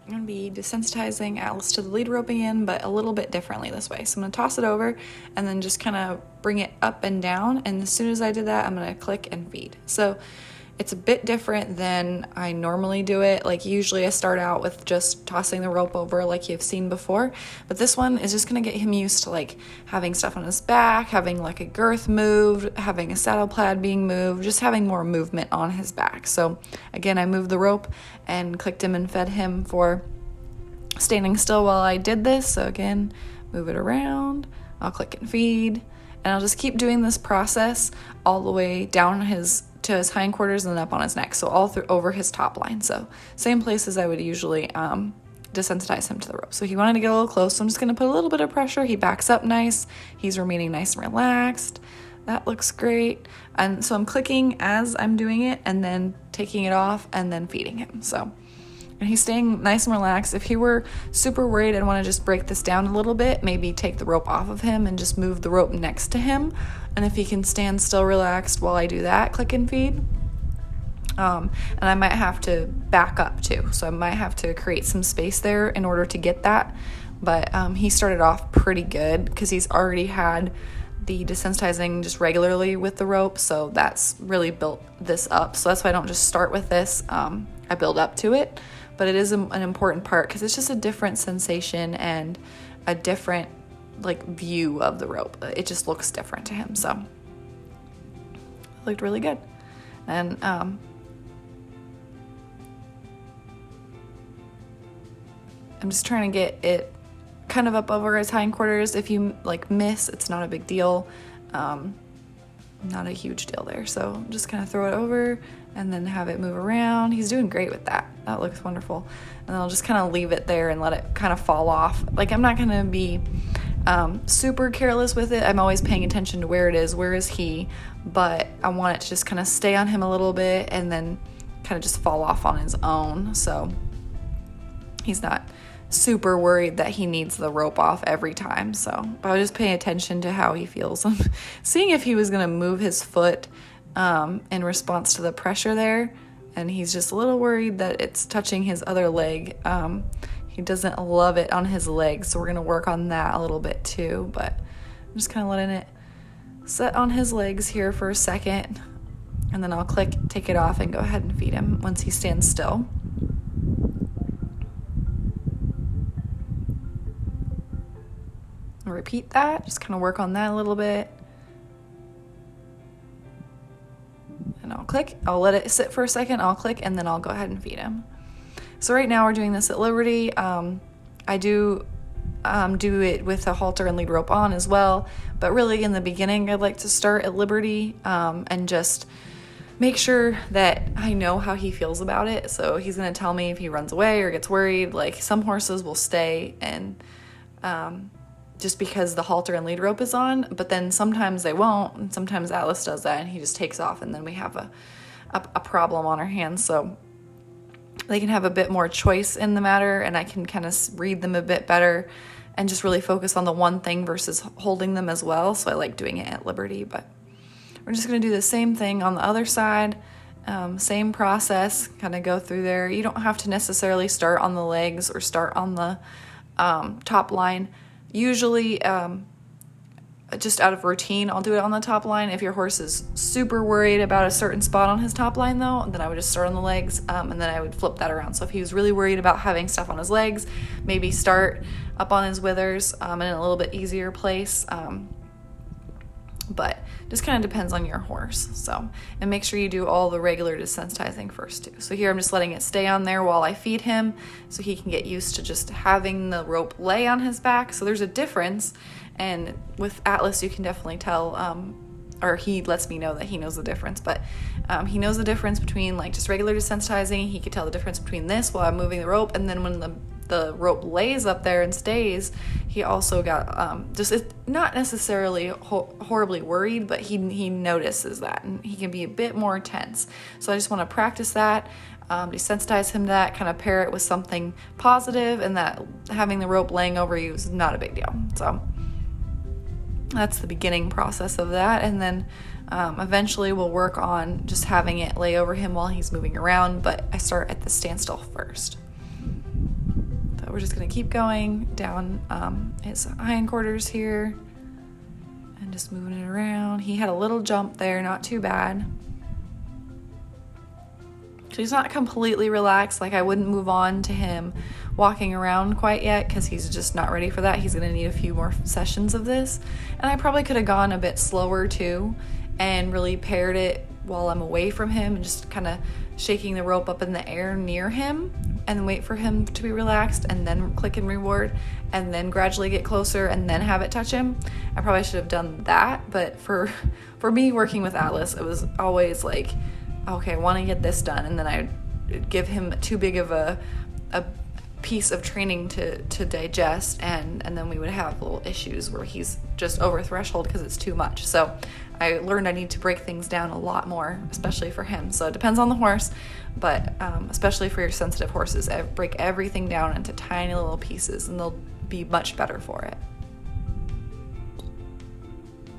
I'm going to be desensitizing Atlas to the lead rope again, but a little bit differently this way. So I'm going to toss it over and then just kind of bring it up and down. And as soon as I did that, I'm going to click and feed. So it's a bit different than I normally do it. Like usually I start out with just tossing the rope over like you've seen before, but this one is just gonna get him used to like having stuff on his back, having like a girth moved, having a saddle plaid being moved, just having more movement on his back. So again, I moved the rope and clicked him and fed him for standing still while I did this. So again, move it around, I'll click and feed, and I'll just keep doing this process all the way down to his hindquarters and then up on his neck, so all through over his top line. So same places I would usually desensitize him to the rope. So he wanted to get a little close, so I'm just going to put a little bit of pressure. He backs up nice, he's remaining nice and relaxed. That looks great. And so I'm clicking as I'm doing it and then taking it off and then feeding him. So, and he's staying nice and relaxed. If he were super worried and want to just break this down a little bit, maybe take the rope off of him and just move the rope next to him. And if he can stand still relaxed while I do that, click and feed. And I might have to back up too. So I might have to create some space there in order to get that. But he started off pretty good because he's already had the desensitizing just regularly with the rope. So that's really built this up. So that's why I don't just start with this. I build up to it. But it is an important part because it's just a different sensation and a different like view of the rope. It just looks different to him. So it looked really good. And I'm just trying to get it kind of up over his hindquarters. If you like miss, it's not a big deal. Not a huge deal there. So just kind of throw it over and then have it move around. He's doing great with that. That looks wonderful. And then I'll just kind of leave it there and let it kind of fall off. Like I'm not going to be super careless with it. I'm always paying attention to where it is. Where is he? But I want it to just kind of stay on him a little bit and then kind of just fall off on his own. So he's not super worried that he needs the rope off every time. So I was just paying attention to how he feels. I'm seeing if he was going to move his foot in response to the pressure there. And he's just a little worried that it's touching his other leg. He doesn't love it on his leg. So we're going to work on that a little bit too. But I'm just kind of letting it set on his legs here for a second. And then I'll take it off and go ahead and feed him once he stands still. Repeat that, just kind of work on that a little bit. And I'll click, I'll let it sit for a second, I'll click, and then I'll go ahead and feed him. So right now we're doing this at Liberty. I do it with a halter and lead rope on as well, but really in the beginning I'd like to start at Liberty and just make sure that I know how he feels about it. So he's going to tell me if he runs away or gets worried. Like some horses will stay and just because the halter and lead rope is on, but then sometimes they won't, and sometimes Atlas does that and he just takes off, and then we have a problem on our hands. So they can have a bit more choice in the matter, and I can kind of read them a bit better and just really focus on the one thing versus holding them as well. So I like doing it at Liberty, but we're just going to do the same thing on the other side. Same process, kind of go through there. You don't have to necessarily start on the legs or start on the top line. Usually, just out of routine, I'll do it on the top line. If your horse is super worried about a certain spot on his top line, though, then I would just start on the legs, and then I would flip that around. So if he was really worried about having stuff on his legs, maybe start up on his withers in a little bit easier place. But just kind of depends on your horse. So, and make sure you do all the regular desensitizing first too. So here I'm just letting it stay on there while I feed him so he can get used to just having the rope lay on his back. So there's a difference, and with Atlas you can definitely tell, or he lets me know that he knows the difference, but he knows the difference between like just regular desensitizing. He could tell the difference between this while I'm moving the rope, and then when the rope lays up there and stays, he also got just not necessarily horribly worried, but he notices that, and he can be a bit more tense. So I just want to practice that, desensitize him to that, kind of pair it with something positive, and that having the rope laying over you is not a big deal. So that's the beginning process of that, and then eventually we'll work on just having it lay over him while he's moving around, but I start at the standstill first. we're just gonna keep going down his hindquarters here and just moving it around. He had a little jump there, not too bad. So he's not completely relaxed. Like, I wouldn't move on to him walking around quite yet because he's just not ready for that. He's gonna need a few more sessions of this. And I probably could have gone a bit slower too and really paired it while I'm away from him and just kind of shaking the rope up in the air near him and wait for him to be relaxed and then click and reward and then gradually get closer and then have it touch him. I probably should have done that, but for me working with Atlas, it was always like, okay, I want to get this done, and then I'd give him too big of a piece of training to digest, and then we would have little issues where he's just over threshold because it's too much. So I learned I need to break things down a lot more, especially for him. So it depends on the horse, but especially for your sensitive horses, break everything down into tiny little pieces and they'll be much better for it.